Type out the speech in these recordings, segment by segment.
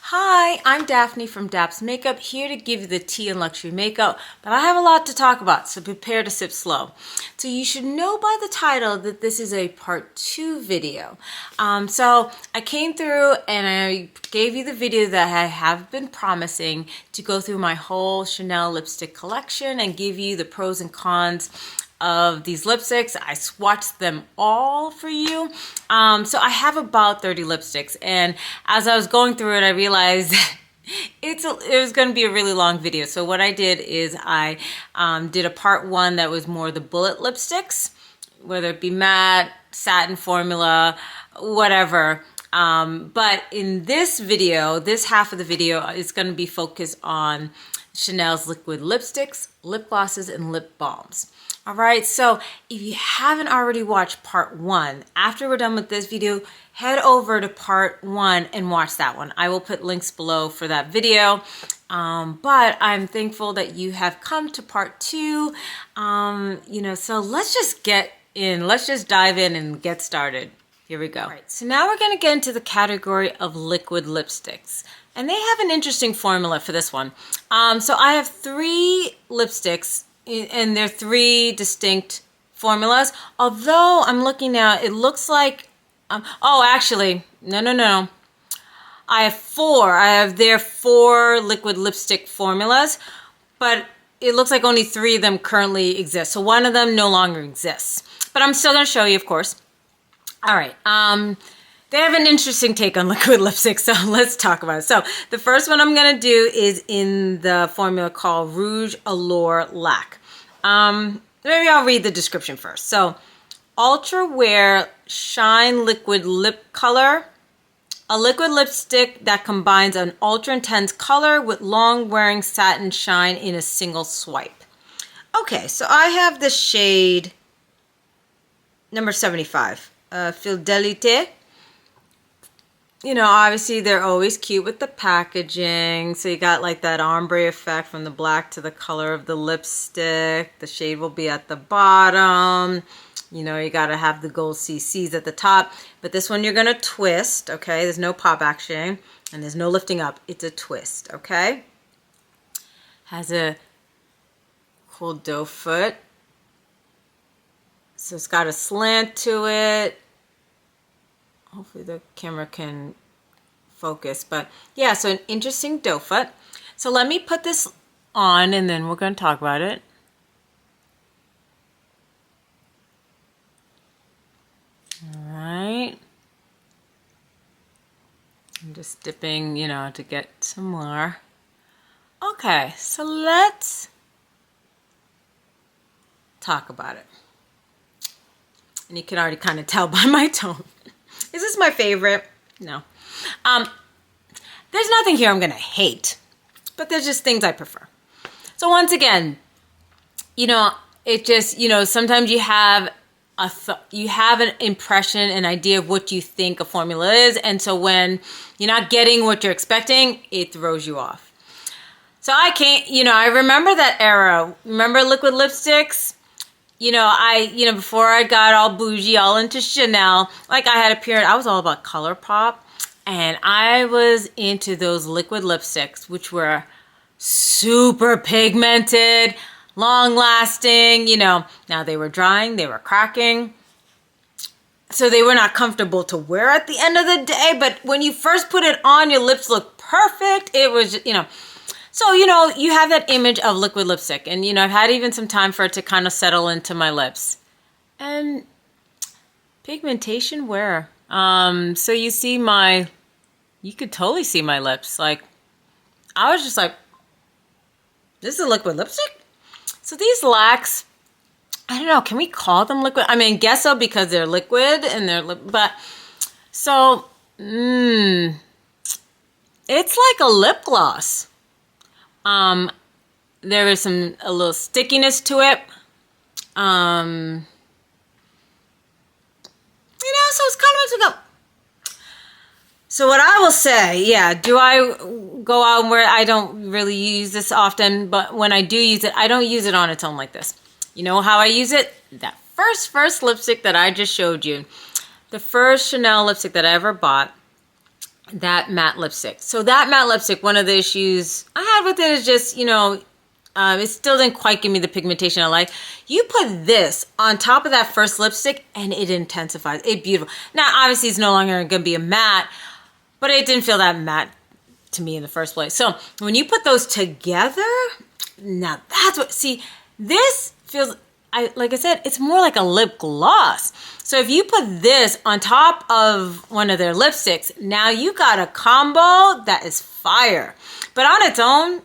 Hi, I'm Daphne from Daps Makeup, here to give you the tea in luxury makeup, but I have a lot to talk about, so prepare to sip slow. So you should know by the title that this is a part 2 video. So I came through and I gave you the video that I have been promising to go through my whole Chanel lipstick collection and give you the pros and cons of these lipsticks. I swatched them all for you. So I have about 30 lipsticks, and as I was going through it, I realized it was going to be a really long video. So what I did is I did a part 1 that was more the bullet lipsticks, whether it be matte, satin formula, whatever. But in this video, this half of the video is going to be focused on Chanel's liquid lipsticks, lip glosses, and lip balms. All right, so if you haven't already watched part 1, after we're done with this video, head over to part 1 and watch that one. I will put links below for that video. But I'm thankful that you have come to part 2. So let's just get in. Let's just dive in and get started. Here we go. All right, so now we're going to get into the category of liquid lipsticks. And they have an interesting formula for this one. So I have 3 lipsticks, and they're 3 distinct formulas. Although I'm looking now, it looks like, no. I have 4. I have their 4 liquid lipstick formulas, but it looks like only 3 of them currently exist. So one of them no longer exists. But I'm still going to show you, of course. All right. They have an interesting take on liquid lipstick, so let's talk about it. So the first one I'm going to do is in the formula called Rouge Allure Laque. Maybe I'll read the description first. So, Ultra Wear Shine Liquid Lip Color, a liquid lipstick that combines an ultra intense color with long wearing satin shine in a single swipe. Okay, so I have the shade number 75, Fidelité. You know, obviously they're always cute with the packaging. So you got like that ombre effect from the black to the color of the lipstick. The shade will be at the bottom. You know, you got to have the gold CCs at the top. But this one you're going to twist, okay? There's no pop action and there's no lifting up. It's a twist, okay? Has a cool doe foot. So it's got a slant to it. Hopefully the camera can focus, but yeah, so an interesting doe foot. So let me put this on and then we're going to talk about it. All right. I'm just dipping, to get some more. Okay, so let's talk about it. And you can already kind of tell by my tone. Is this my favorite? No. There's nothing here I'm going to hate, but there's just things I prefer. So once again, it just, sometimes you have an impression, an idea of what you think a formula is. And so when you're not getting what you're expecting, it throws you off. So I remember that era. Remember liquid lipsticks? Before I got all bougie, all into Chanel, like I had a period, I was all about ColourPop, and I was into those liquid lipsticks, which were super pigmented, long lasting, now they were drying, they were cracking, so they were not comfortable to wear at the end of the day, but when you first put it on, your lips looked perfect. It was, So, you have that image of liquid lipstick, and, I've had even some time for it to kind of settle into my lips. And pigmentation where? So you could totally see my lips. Like, I was just like, this is a liquid lipstick? So these Laques, I don't know, can we call them liquid? I mean, guess so because they're liquid and but, so, it's like a lip gloss. There is a little stickiness to it. So it's kind of like so what I will say, yeah, do I go out and wear, I don't really use this often, but when I do use it, I don't use it on its own like this. You know how I use it? That first lipstick that I just showed you, the first Chanel lipstick that I ever bought, that matte lipstick. So that matte lipstick, one of the issues I had with it is just, you know, it still didn't quite give me the pigmentation I like. You put this on top of that first lipstick and it intensifies. It's beautiful. Now, obviously, it's no longer going to be a matte, but it didn't feel that matte to me in the first place. So when you put those together, now that's what, see, this feels, like I said, it's more like a lip gloss. So if you put this on top of one of their lipsticks, now you got a combo that is fire. But on its own,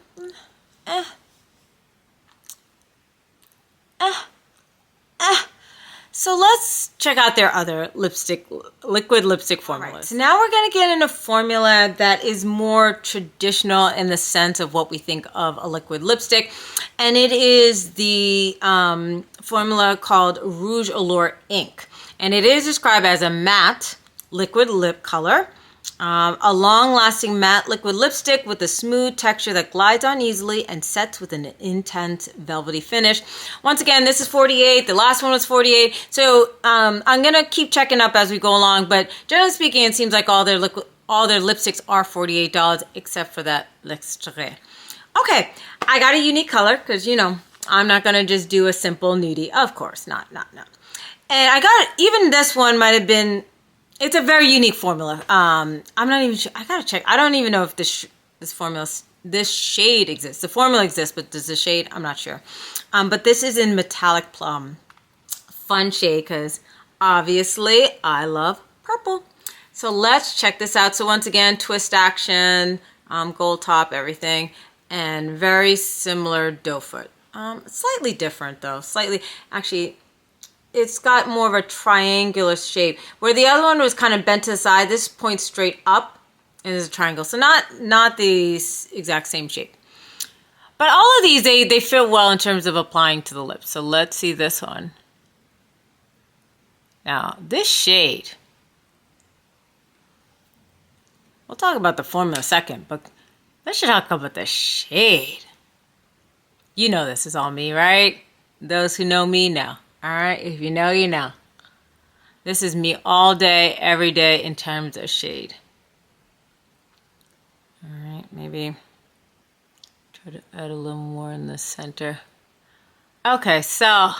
So let's check out their other liquid lipstick formulas. Right, so now we're going to get in a formula that is more traditional in the sense of what we think of a liquid lipstick. And it is the formula called Rouge Allure Ink. And it is described as a matte liquid lip color. A long-lasting matte liquid lipstick with a smooth texture that glides on easily and sets with an intense velvety finish. Once again, this is 48. The last one was 48. So I'm gonna keep checking up as we go along. But generally speaking, it seems like all their lipsticks are $48, except for that L'extrait. Okay, I got a unique color because you know I'm not gonna just do a simple nudie. Of course, not. And I got even this one might have been. It's a very unique formula. I'm not even sure. I gotta check. I don't even know if this shade exists. The formula exists, but does the shade? I'm not sure. But this is in metallic plum. Fun shade because obviously I love purple. So let's check this out. So once again, twist action, gold top, everything, and very similar doe foot. Slightly different though. Slightly, actually. It's got more of a triangular shape, where the other one was kind of bent to the side. This points straight up and is a triangle. So not the exact same shape. But all of these, they fit well in terms of applying to the lips. So let's see this one. Now, this shade, we'll talk about the formula in a second, but let's just talk about the shade. You know this is all me, right? Those who know me know. All right, if you know, you know. This is me all day, every day in terms of shade. All right, maybe try to add a little more in the center. Okay, so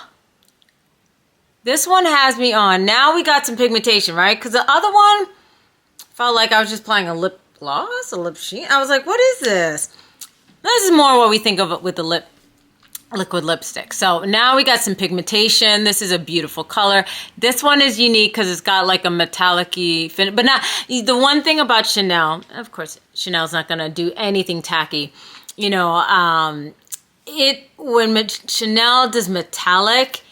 this one has me on. Now we got some pigmentation, right? Because the other one felt like I was just applying a lip gloss, a lip sheen. I was like, what is this? This is more what we think of it with the liquid lipstick. So now we got some pigmentation. This is a beautiful color. This one is unique because it's got like a metallic-y finish. But not the one thing about Chanel, of course, Chanel's not gonna do anything tacky. You know, when Chanel does metallic,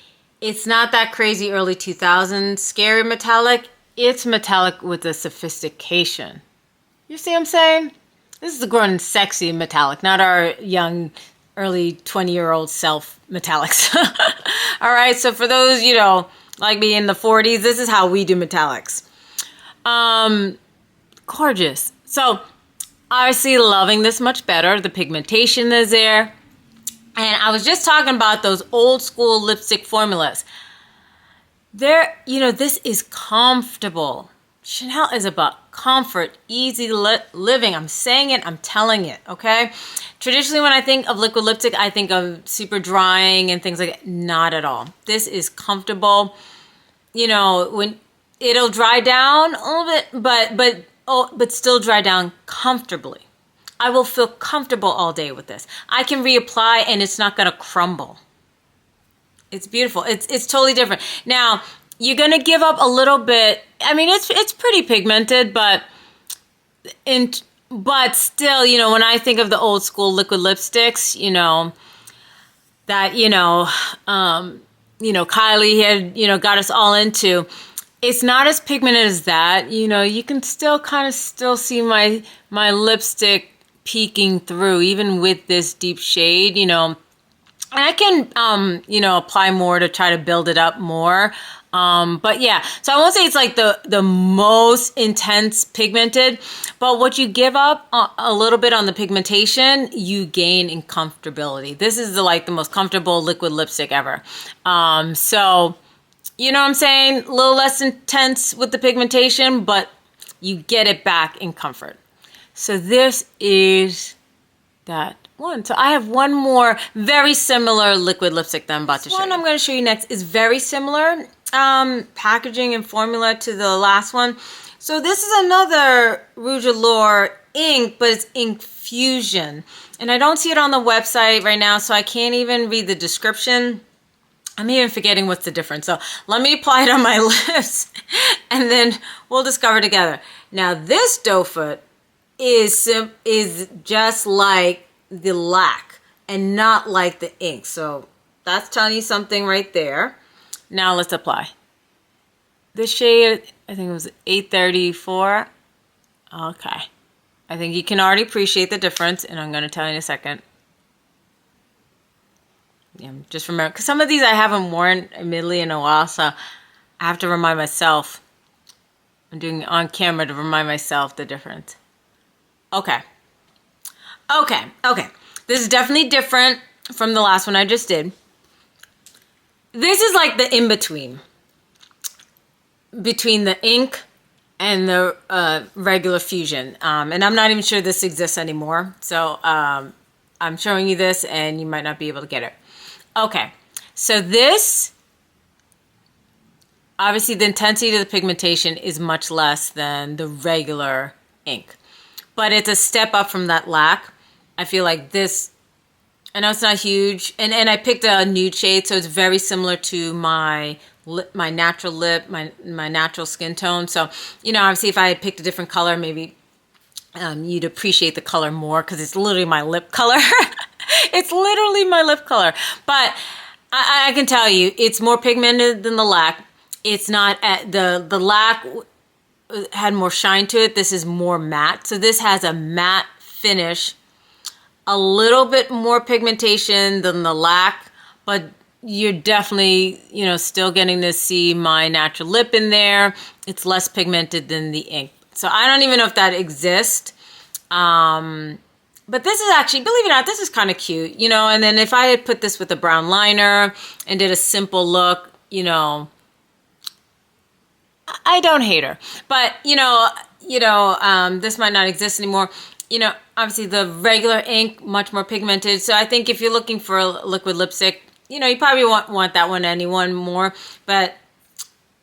it's not that crazy early 2000s scary metallic. It's metallic with a sophistication. You see what I'm saying? This is the grown sexy metallic, not our young early 20-year-old self metallics. All right, so for those, you know, like me in the 40s, this is how we do metallics. Gorgeous. So obviously loving this much better. The pigmentation is there. And I was just talking about those old school lipstick formulas. You know, this is comfortable. Chanel is about comfort, easy living. I'm saying it, I'm telling it, okay? Traditionally, when I think of liquid lipstick, I think of super drying and things like that. Not at all. This is comfortable. You know, when it'll dry down a little bit, but still dry down comfortably. I will feel comfortable all day with this. I can reapply and it's not gonna crumble. It's beautiful. It's totally different. Now, you're gonna give up a little bit. I mean, it's pretty pigmented, but still, you know, when I think of the old school liquid lipsticks, you know, that, Kylie had, got us all into, it's not as pigmented as that. You know, you can still kind of see my lipstick peeking through, even with this deep shade, you know. And I can, apply more to try to build it up more. But yeah, so I won't say it's like the most intense pigmented, but what you give up a little bit on the pigmentation, you gain in comfortability. This is the most comfortable liquid lipstick ever. So, you know what I'm saying? A little less intense with the pigmentation, but you get it back in comfort. So this is that one. So I have one more very similar liquid lipstick that I'm about to show you. One I'm going to show you next is very similar packaging and formula to the last one. So this is another Rouge Allure Ink, but it's Ink Fusion. And I don't see it on the website right now, so I can't even read the description. I'm even forgetting what's the difference. So let me apply it on my lips, and then we'll discover together. Now this doe foot is just like the lac and not like the ink. So that's telling you something right there. Now let's apply. This shade, I think it was 834. Okay. I think you can already appreciate the difference, and I'm going to tell you in a second. Yeah, just remember, because some of these I haven't worn admittedly in a while, so I have to remind myself. I'm doing it on camera to remind myself the difference. Okay. This is definitely different from the last one I just did. This is like the in-between between the ink and the regular fusion. And I'm not even sure this exists anymore. So I'm showing you this and you might not be able to get it. Okay, so this, obviously the intensity of the pigmentation is much less than the regular ink. But it's a step up from that lac. I feel like this, I know it's not huge, and I picked a nude shade, so it's very similar to my lip, my natural lip, my natural skin tone. So, you know, obviously if I had picked a different color, maybe you'd appreciate the color more, because it's literally my lip color. It's literally my lip color. But I can tell you, it's more pigmented than the lac. It's not, the lac had more shine to it. This is more matte. So this has a matte finish, a little bit more pigmentation than the lac, but you're definitely, you know, still getting to see my natural lip in there. It's less pigmented than the ink. So I don't even know if that exists. But this is actually, believe it or not, this is kind of cute, you know, and then if I had put this with a brown liner and did a simple look, you know, I don't hate her. But, you know, this might not exist anymore. You know, obviously the regular ink, much more pigmented. So I think if you're looking for a liquid lipstick, you know, you probably want that one, anyone more. But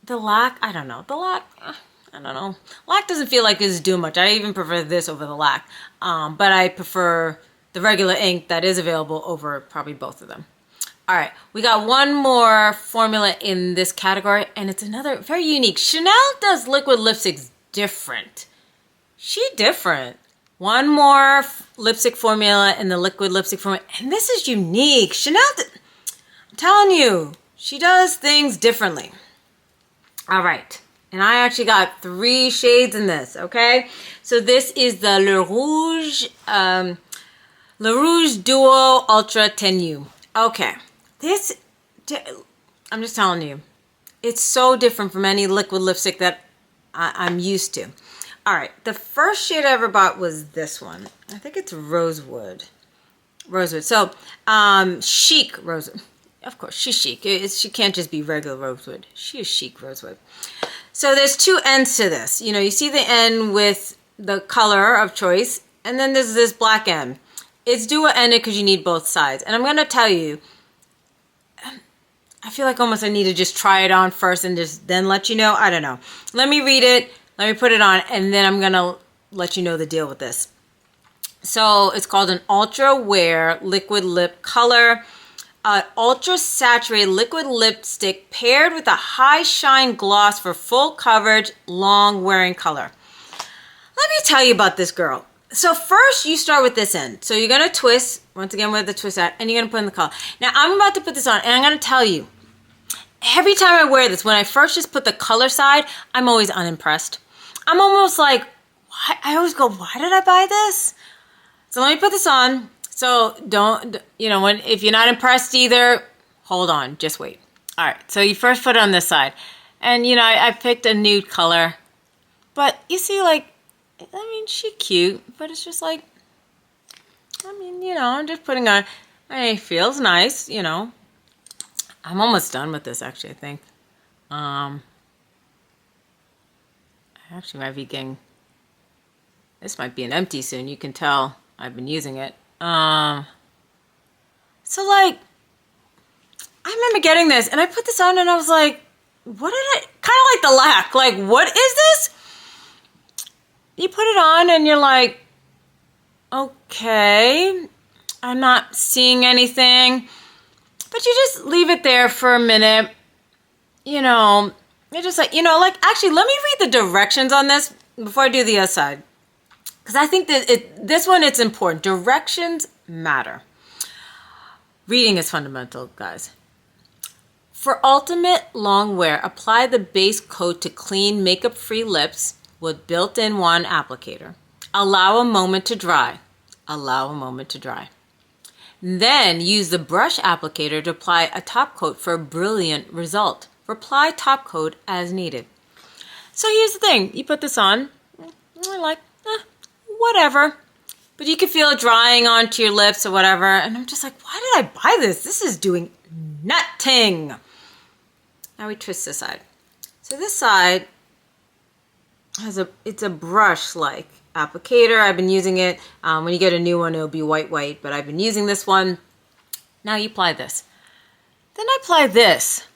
the lac, I don't know. The lac, I don't know. Lac doesn't feel like it's doing much. I even prefer this over the lac. But I prefer the regular ink that is available over probably both of them. All right, we got one more formula in this category, and it's another very unique. Chanel does liquid lipsticks different. She different. One more lipstick formula in the liquid lipstick formula, and this is unique. Chanel, I'm telling you, she does things differently. All right. And I actually got 3 shades in this, okay? So this is the Le Rouge Duo Ultra Tenue. Okay. This, I'm just telling you, it's so different from any liquid lipstick that I'm used to. All right. The first shade I ever bought was this one. I think it's Rosewood. So, chic Rosewood. Of course, she's chic. She can't just be regular Rosewood. She is chic Rosewood. So there's 2 ends to this. You know, you see the end with the color of choice, and then there's this black end. It's dual-ended because you need both sides. And I'm going to tell you, I feel like almost I need to just try it on first and just then let you know. I don't know. Let me read it. Let me put it on, and then I'm going to let you know the deal with this. So it's called an Ultra Wear Liquid Lip Color. Ultra saturated liquid lipstick paired with a high shine gloss for full coverage, long wearing color. Let me tell you about this girl. So first you start with this end. So you're going to twist, once again with the twist out, and you're going to put in the color. Now I'm about to put this on, and I'm going to tell you, every time I wear this, when I first just put the color side, I'm always unimpressed. I'm almost like, why? I always go, why did I buy this? So let me put this on. So don't, you know, if you're not impressed either, hold on, just wait. All right, so you first put it on this side. And, you know, I picked a nude color. But you see, like, I mean, she's cute, but it's just like, I mean, you know, I'm just putting on, it feels nice, you know. I'm almost done with this, actually, I think. I actually might be getting This might be an empty soon. You can tell I've been using it. So like, I remember getting this and I put this on and I was like, what did I, kind of like the lac, like, what is this? You put it on and you're like, okay, I'm not seeing anything. But you just leave it there for a minute. You know, you're just like, you know, like, actually, let me read the directions on this before I do the other side. Because I think that this one, it's important. Directions matter. Reading is fundamental, guys. For ultimate long wear, apply the base coat to clean makeup-free lips with built-in wand applicator. Allow a moment to dry. Allow a moment to dry. Then use the brush applicator to apply a top coat for a brilliant result. Apply top coat as needed. So here's the thing. You put this on. You're like, whatever. But you can feel it drying onto your lips or whatever. And I'm just like, why did I buy this? This is doing nothing. Now we twist this side. So this side has it's a brush-like applicator. I've been using it. When you get a new one, it'll be white, but I've been using this one. Now you apply this. Then I apply this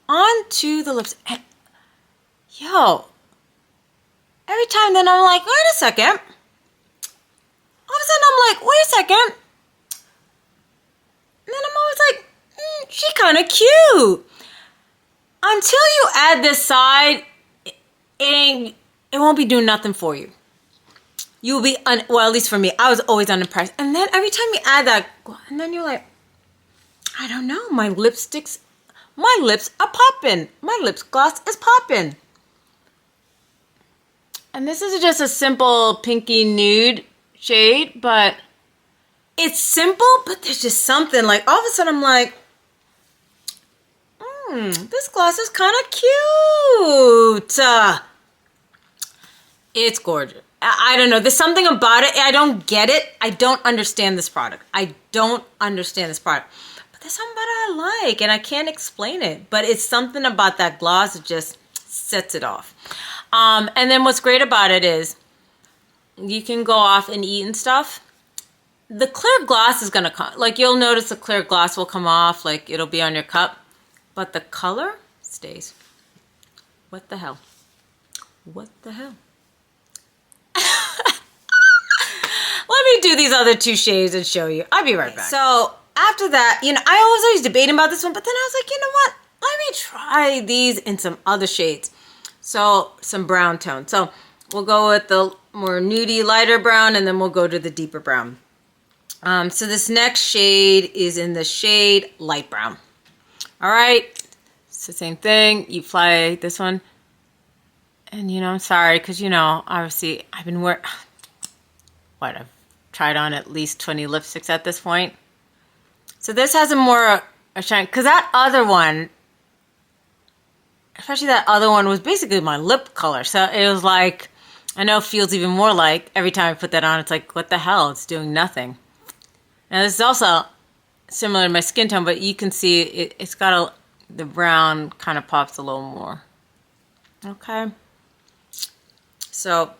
onto the lips. And, yo, every time then I'm like, wait a second. All of a sudden I'm like, wait a second. And then I'm always like, she kind of cute. Until you add this side, it won't be doing nothing for you. You'll be, well, at least for me, I was always unimpressed. And then every time you add that, and then you're like, I don't know, my lips are popping. My lips gloss is popping. And this is just a simple pinky nude shade, but it's simple, but there's just something like, all of a sudden I'm like, this gloss is kind of cute. It's gorgeous. I don't know. There's something about it. I don't get it. I don't understand this product. But there's something about it I like, and I can't explain it. But it's something about that gloss that just sets it off. And then what's great about it is you can go off and eat and stuff. The clear gloss is going to come. Like, you'll notice the clear gloss will come off. Like, it'll be on your cup. But the color stays. What the hell? What the hell? Let me do these other two shades and show you. I'll be right back. So after that, you know, I was always debating about this one, but then I was like, you know what? Let me try these in some other shades. So some brown tone. So we'll go with the more nudie, lighter brown, and then we'll go to the deeper brown. So this next shade is in the shade light brown. All right, it's the same thing. You apply this one. And, you know, I'm sorry, because, you know, obviously I've been wearing, I've tried on at least 20 lipsticks at this point. So this has a more a shine, because that other one, especially that other one, was basically my lip color. So it was like, I know it feels even more like every time I put that on, it's like, what the hell? It's doing nothing. Now this is also similar to my skin tone, but you can see it's got the brown kind of pops a little more. Okay. So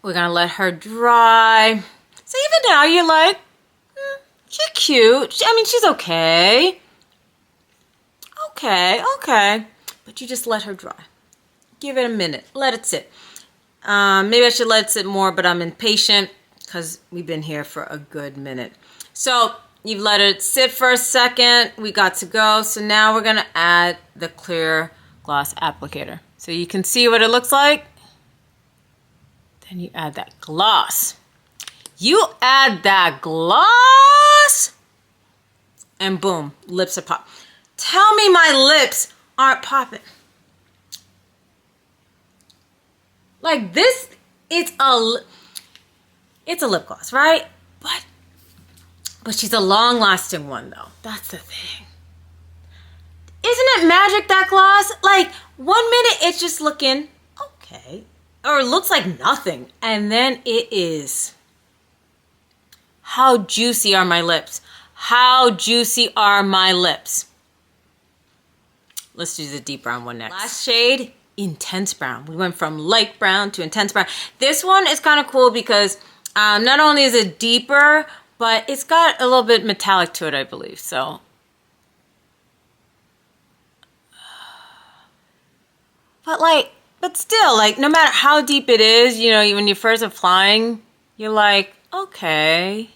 we're going to let her dry. So even now you're like, she's cute. I mean, she's okay. Okay. But you just let her dry. Give it a minute. Let it sit. Maybe I should let it sit more, but I'm impatient because we've been here for a good minute. So you've let it sit for a second. We got to go. So now we're going to add the clear gloss applicator. So you can see what it looks like. Then you add that gloss. You add that gloss, and boom, lips are popping. Tell me my lips aren't popping. Like this, it's a lip gloss, right? But she's a long-lasting one, though. That's the thing. Isn't it magic, that gloss? Like, 1 minute, it's just looking okay. Or it looks like nothing. And then it is. How juicy are my lips? How juicy are my lips? Let's do the deep brown one next. Last shade intense brown. We went from light brown to intense brown. This one is kind of cool because not only is it deeper, but it's got a little bit metallic to it, I believe. So, but still, like, no matter how deep it is, you know, when you're first applying, you're like, okay.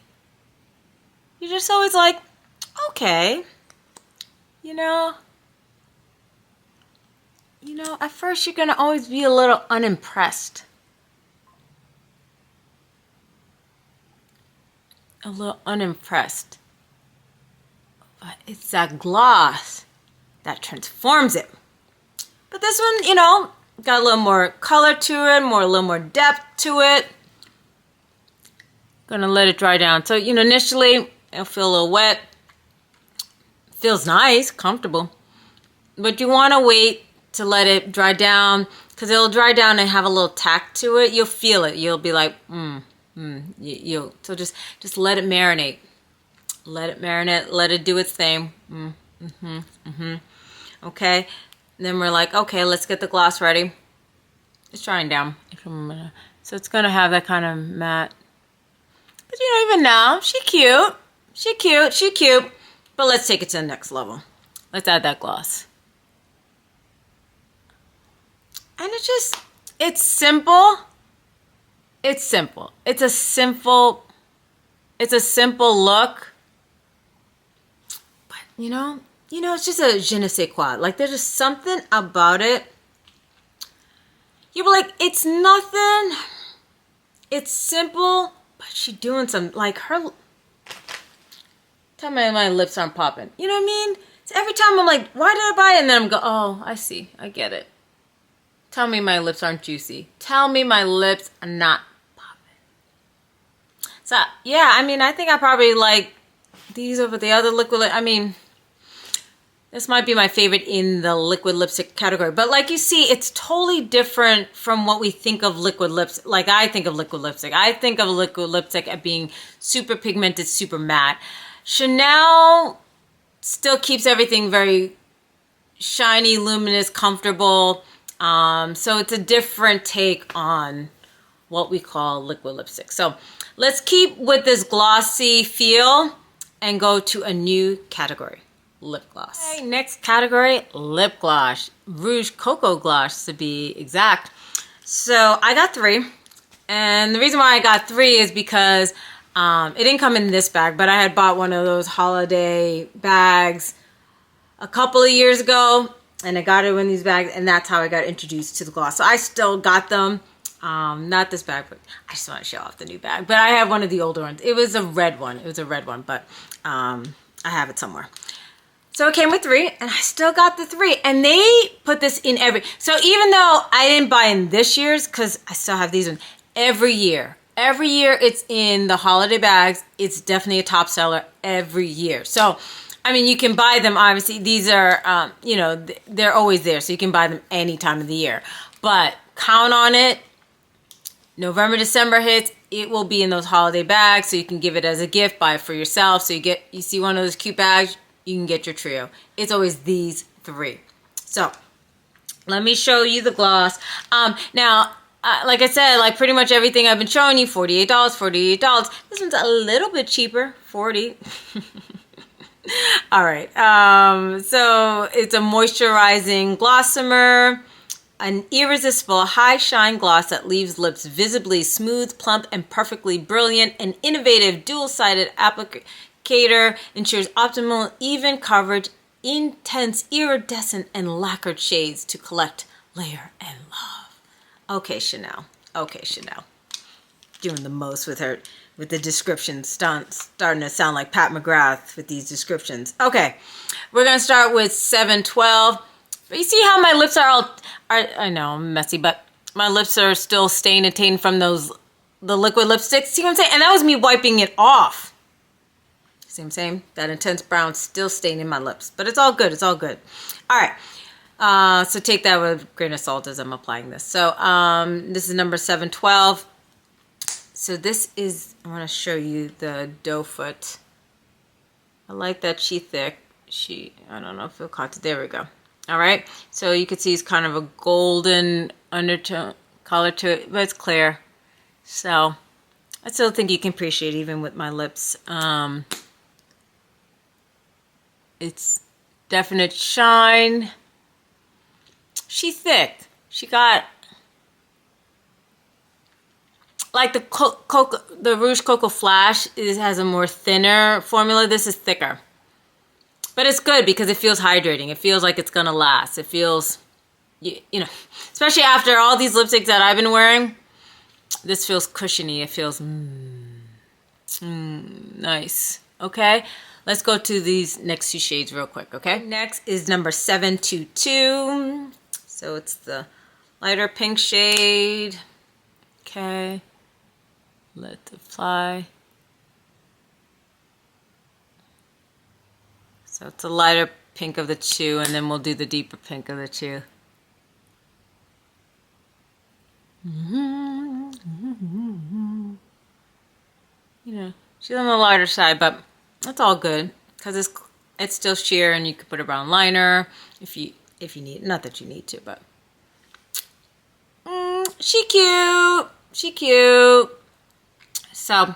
You're just always like, okay. You know, at first you're gonna always be a little unimpressed. A little unimpressed. But it's that gloss that transforms it. But this one, you know, got a little more color to it, a little more depth to it. Gonna let it dry down. So, you know, initially it'll feel a little wet. Feels nice, comfortable. But you want to wait to let it dry down because it'll dry down and have a little tact to it. You'll feel it. You'll be like, So just let it marinate. Let it marinate. Let it do its thing. Okay. And then we're like, okay, let's get the gloss ready. It's drying down. So it's gonna have that kind of matte. But you know, even now, she cute. She cute. But let's take it to the next level. Let's add that gloss. And it's simple. It's simple. It's a simple look. But you know, it's just a je ne sais quoi. Like there's just something about it. You'll be like, it's nothing. It's simple, but she's doing some, like her, tell me my lips aren't popping. You know what I mean? So every time I'm like, why did I buy it? And then I'm go, oh, I see. I get it. Tell me my lips aren't juicy. Tell me my lips are not popping. So, yeah, I mean, I think I probably like these over the other liquid lip. I mean, this might be my favorite in the liquid lipstick category. But like you see, it's totally different from what we think of liquid lips. Like I think of liquid lipstick. I think of liquid lipstick as being super pigmented, super matte. Chanel still keeps everything very shiny, luminous, comfortable. So it's a different take on what we call liquid lipstick. So let's keep with this glossy feel and go to a new category, lip gloss. Okay, next category, lip gloss. Rouge Coco Gloss to be exact. So I got 3. And the reason why I got 3 is because it didn't come in this bag, but I had bought one of those holiday bags a couple of years ago, and I got it in these bags, and that's how I got introduced to the gloss. So I still got them, not this bag, but I just want to show off the new bag. But I have one of the older ones. It was a red one. But I have it somewhere. So it came with 3, and I still got the 3. And they put this in so even though I didn't buy in this year's, because I still have these ones, every year it's in the holiday bags. It's definitely a top seller every year. So, I mean, you can buy them, obviously. These are, you know, they're always there. So you can buy them any time of the year. But count on it. November, December hits, it will be in those holiday bags. So you can give it as a gift, buy it for yourself. So you see one of those cute bags, you can get your trio. It's always these 3. So let me show you the gloss. Now, like I said, like pretty much everything I've been showing you, $48, $48. This one's a little bit cheaper, $40. All right, so it's a moisturizing glossomer, an irresistible high shine gloss that leaves lips visibly smooth, plump, and perfectly brilliant. An innovative dual-sided applicator ensures optimal even coverage, intense iridescent and lacquered shades to collect, layer, and love. Okay, Chanel. Doing the most with her, with the descriptions, starting to sound like Pat McGrath with these descriptions. Okay, we're going to start with 712. You see how my lips are I know I'm messy, but my lips are still stained and tainted from the liquid lipsticks. See what I'm saying? And that was me wiping it off. See what I'm saying? That intense brown still staining my lips. But it's all good. All right. So take that with a grain of salt as I'm applying this. So this is number 712. So this is, I want to show you the doe foot. I like that she thick. I don't know if it'll cut it. There we go. All right, so you can see it's kind of a golden undertone color to it, but it's clear. So I still think you can appreciate it even with my lips. It's definite shine. She's thick. She got like the Rouge Coco Flash has a more thinner formula. This is thicker. But it's good because it feels hydrating. It feels like it's going to last. It feels, you know, especially after all these lipsticks that I've been wearing, this feels cushiony. It feels nice. Okay, let's go to these next two shades real quick, okay? Next is number 722. So it's the lighter pink shade. Okay, let it fly. So it's a lighter pink of the two, and then we'll do the deeper pink of the two. You know, she's on the lighter side, but that's all good because it's still sheer, and you could put a brown liner if you need. Not that you need to, but she cute. She cute. So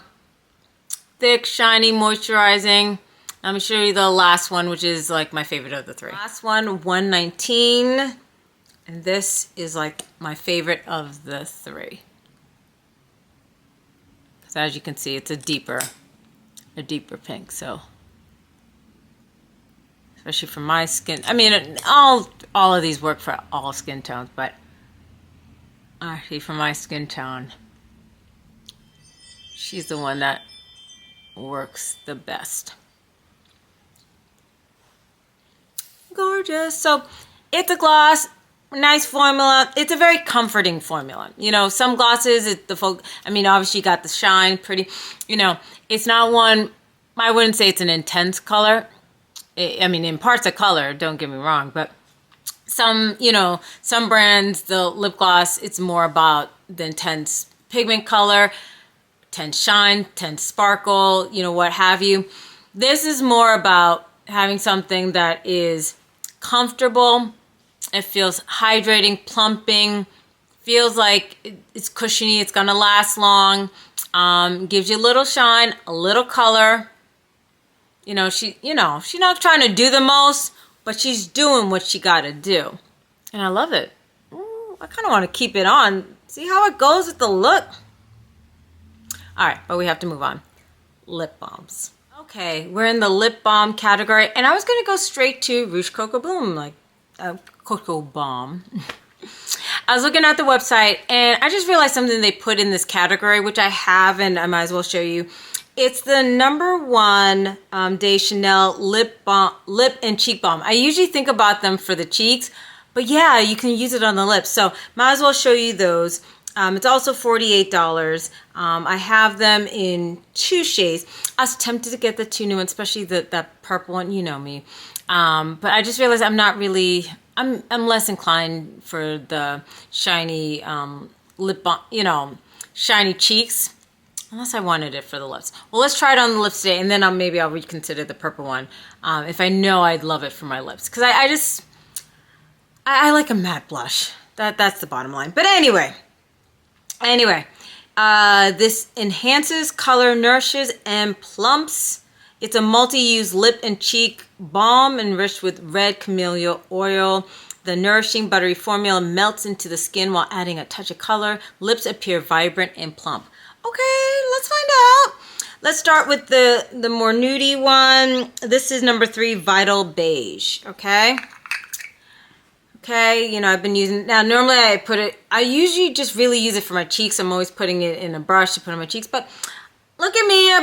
thick, shiny, moisturizing. Let me show you the last one, which is like my favorite of the three. Last one, 119. And this is like my favorite of the three. Because as you can see, it's a deeper pink. So, especially for my skin. I mean, all of these work for all skin tones, but actually for my skin tone, she's the one that works the best. Gorgeous. So it's a gloss, nice formula. It's a very comforting formula. You know, some glosses, I mean, obviously you got the shine, pretty, you know, it's not one, I wouldn't say it's an intense color. I mean, in parts of color, don't get me wrong, but some, you know, some brands, the lip gloss, it's more about the intense pigment color, intense shine, intense sparkle, you know, what have you. This is more about having something that is comfortable. It feels hydrating, plumping, feels like it's cushiony, it's gonna last long, gives you a little shine, a little color. You know, she's not trying to do the most, but she's doing what she gotta do. And I love it. Ooh, I kind of want to keep it on. See how it goes with the look? All right, but we have to move on. Lip balms. Okay, we're in the lip balm category, and I was going to go straight to Rouge Coco Bloom, like Coco Balm. I was looking at the website, and I just realized something they put in this category, which I have, and I might as well show you. It's the #1 De Chanel lip and cheek balm. I usually think about them for the cheeks, but yeah, you can use it on the lips. So might as well show you those. It's also $48. I have them in 2 shades. I was tempted to get the 2 new ones, especially that purple one. You know me. But I just realized I'm not really. I'm less inclined for the shiny lip balm. You know, shiny cheeks. Unless I wanted it for the lips. Well, let's try it on the lips today, and then maybe I'll reconsider the purple one if I know I'd love it for my lips. Because I like a matte blush. That's the bottom line. But anyway, this enhances, color, nourishes, and plumps. It's a multi-use lip and cheek balm enriched with red camellia oil. The nourishing buttery formula melts into the skin while adding a touch of color. Lips appear vibrant and plump. Okay, let's find out. Let's start with the more nudie one. This is #3, Vital Beige, okay? Okay, you know, I've been using, now normally I usually just really use it for my cheeks. I'm always putting it in a brush to put on my cheeks, but look at me, I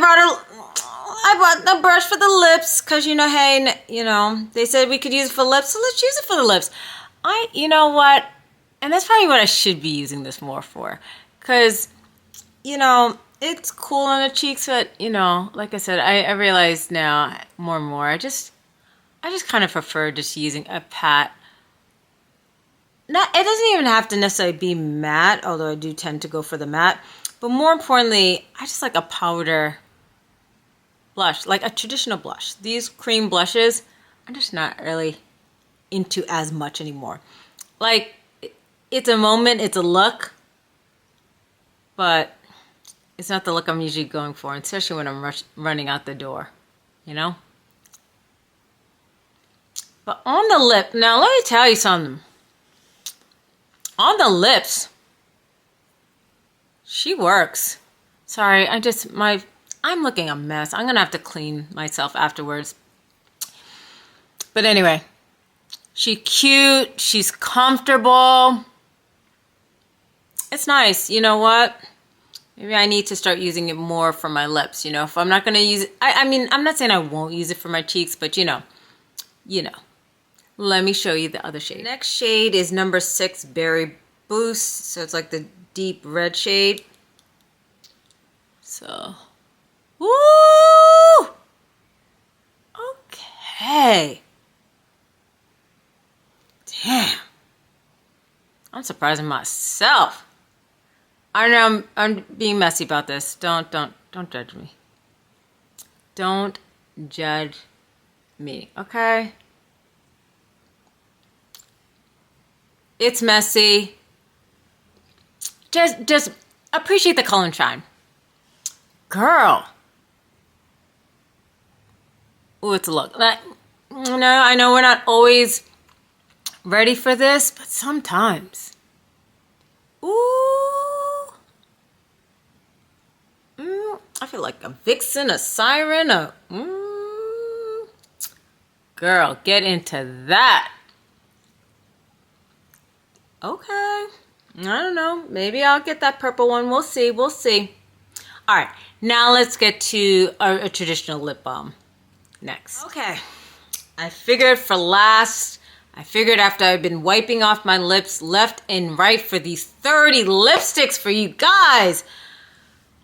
bought the brush for the lips, because, you know, hey, you know, they said we could use it for lips, so let's use it for the lips. You know what, and that's probably what I should be using this more for, because, you know, it's cool on the cheeks, but, you know, like I said, I realize now more and more, I just kind of prefer just using a pat. It doesn't even have to necessarily be matte, although I do tend to go for the matte. But more importantly, I just like a powder blush, like a traditional blush. These cream blushes, I'm just not really into as much anymore. Like, it's a moment, it's a look, but it's not the look I'm usually going for, especially when I'm running out the door, you know? But on the lip, now let me tell you something. On the lips, she works. Sorry, I'm looking a mess. I'm gonna have to clean myself afterwards. But anyway, she's cute, she's comfortable. It's nice, you know what? Maybe I need to start using it more for my lips, you know? If I'm not gonna use it, I mean, I'm not saying I won't use it for my cheeks, but you know. Let me show you the other shade. Next shade is number 6, Berry Boost. So it's like the deep red shade. So, woo! Okay. Damn. I'm surprising myself. I know I'm being messy about this. Don't judge me. Don't judge me, okay? It's messy. Just appreciate the color and shine. Girl. Ooh, it's a look. I know we're not always ready for this, but sometimes. Ooh. I feel like a vixen, a siren, girl, get into that. Okay. I don't know. Maybe I'll get that purple one. We'll see. We'll see. All right. Now let's get to a traditional lip balm next. Okay. I figured for last. I figured after I've been wiping off my lips left and right for these 30 lipsticks for you guys,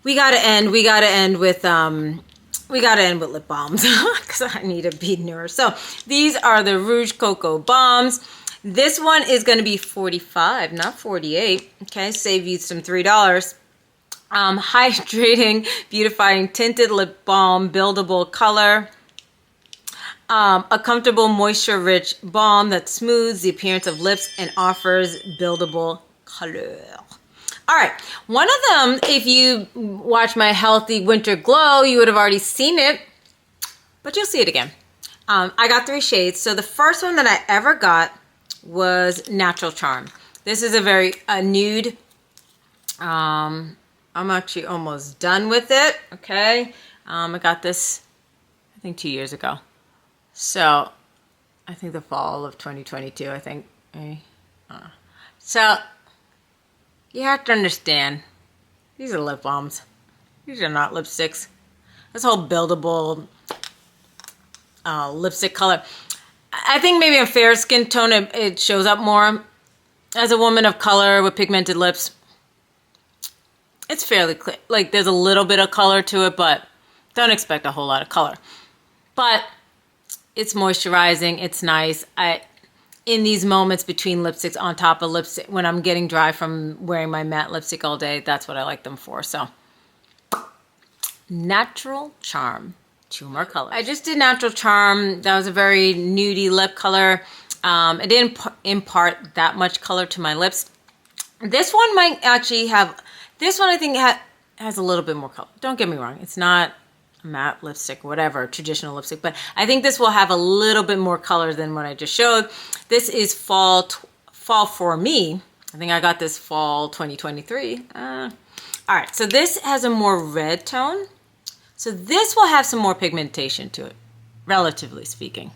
we gotta end with lip balms because I need to be newer. So these are the Rouge Coco Balms. This one is going to be $45, not $48. Okay, save you some $3. Hydrating, beautifying, tinted lip balm, buildable color. A comfortable, moisture-rich balm that smooths the appearance of lips and offers buildable color. All right, one of them, if you watch my Healthy Winter Glow, you would have already seen it, but you'll see it again. I got 3 shades. So the first one that I ever got was Natural Charm. This is a nude. I'm actually almost done with it. Okay, I got this I think 2 years ago. So I think the fall of 2022. I think. So you have to understand, these are lip balms. These are not lipsticks. This whole buildable lipstick color. I think maybe in fair skin tone it shows up more. As a woman of color with pigmented lips, it's fairly clear. Like there's a little bit of color to it, but don't expect a whole lot of color. But it's moisturizing. It's nice. In these moments between lipsticks on top of lipstick, when I'm getting dry from wearing my matte lipstick all day, that's what I like them for. So, Natural Charm. 2 more colors. I just did Natural Charm. That was a very nudie lip color. It didn't impart that much color to my lips. This one might actually have, this one I think has a little bit more color. Don't get me wrong. It's not a matte lipstick, whatever, traditional lipstick, but I think this will have a little bit more color than what I just showed. This is fall for me. I think I got this fall 2023. All right, so this has a more red tone. So this will have some more pigmentation to it, relatively speaking.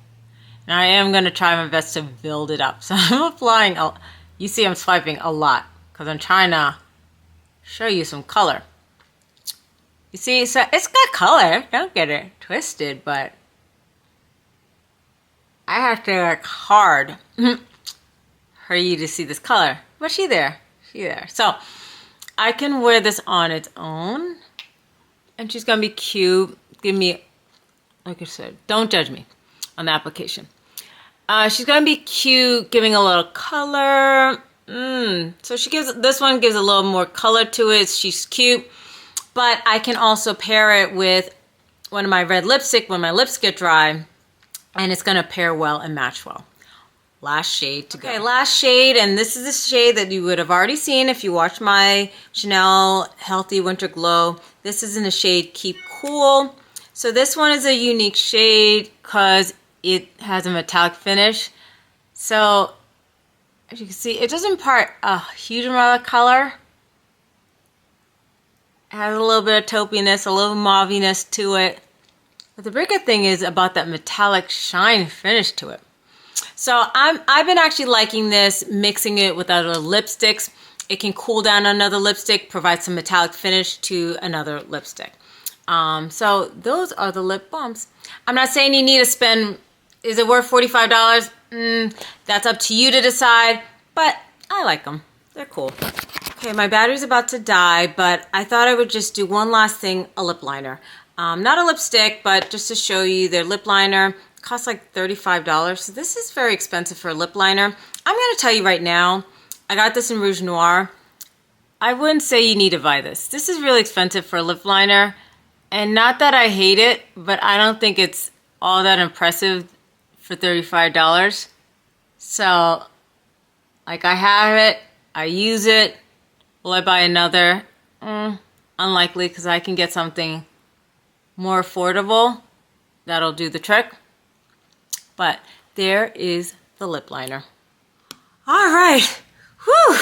Now I am going to try my best to build it up. So I'm applying, you see I'm swiping a lot because I'm trying to show you some color. You see, so it's got color. Don't get it twisted, but I have to work hard for you to see this color. But she there. So I can wear this on its own. And she's going to be cute. Give me, like I said, don't judge me on the application. She's going to be cute, giving a little color. So this one gives a little more color to it. She's cute. But I can also pair it with one of my red lipstick when my lips get dry. And it's going to pair well and match well. last shade to go. Okay, last shade, and this is the shade that you would have already seen if you watched my Chanel Healthy Winter Glow. This is in the shade Keep Cool. So this one is a unique shade because it has a metallic finish. So as you can see, it doesn't impart a huge amount of color. It has a little bit of taupiness, a little mauviness to it. But the bigger thing is about that metallic shine finish to it. So I've been actually liking this, mixing it with other lipsticks. It can cool down another lipstick, provide some metallic finish to another lipstick. So those are the lip balms. I'm not saying you need to spend, is it worth $45? That's up to you to decide, but I like them. They're cool. Okay, my battery's about to die, but I thought I would just do one last thing, a lip liner. Not a lipstick, but just to show you their lip liner. It costs like $35, so this is very expensive for a lip liner. I'm going to tell you right now, I got this in Rouge Noir. I wouldn't say you need to buy this. This is really expensive for a lip liner, and not that I hate it, but I don't think it's all that impressive for $35. So, like, I have it, I use it. Will I buy another? Unlikely, because I can get something more affordable that'll do the trick. But there is the lip liner. All right, whew.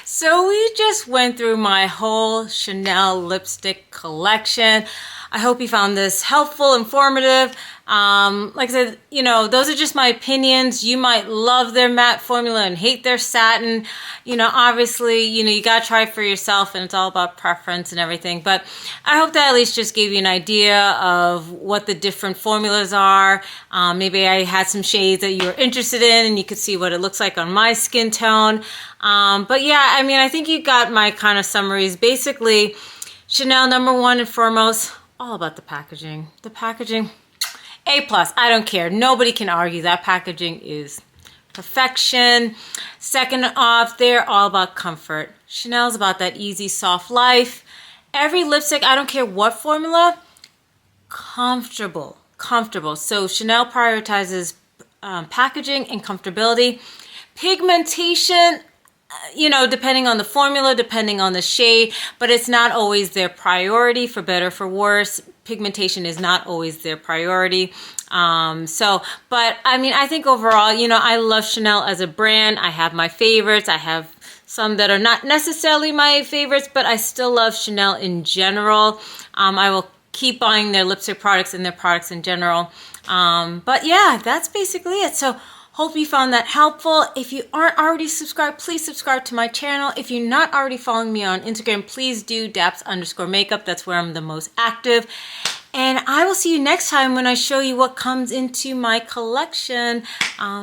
So we just went through my whole Chanel lipstick collection. I hope you found this helpful, informative. Like I said, you know, those are just my opinions. You might love their matte formula and hate their satin. You know, obviously, you know, you gotta try it for yourself, and it's all about preference and everything. But I hope that at least just gave you an idea of what the different formulas are. Maybe I had some shades that you were interested in, and you could see what it looks like on my skin tone. But yeah, I mean, I think you got my kind of summaries. Basically, Chanel, number one and foremost, all about the packaging. The packaging, A+. I don't care. Nobody can argue that packaging is perfection. Second off, they're all about comfort. Chanel's about that easy, soft life. Every lipstick, I don't care what formula, comfortable. So Chanel prioritizes packaging and comfortability. Pigmentation, you know, depending on the formula, depending on the shade, but it's not always their priority, for better or for worse. Pigmentation is not always their priority. But I mean, I think overall, you know, I love Chanel as a brand. I have my favorites. I have some that are not necessarily my favorites, but I still love Chanel in general. I will keep buying their lipstick products and their products in general. But yeah, that's basically it. So hope you found that helpful. If you aren't already subscribed, please subscribe to my channel. If you're not already following me on Instagram, please do Daps_makeup. That's where I'm the most active. And I will see you next time when I show you what comes into my collection.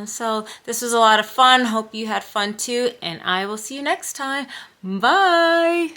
So this was a lot of fun. Hope you had fun too. And I will see you next time. Bye.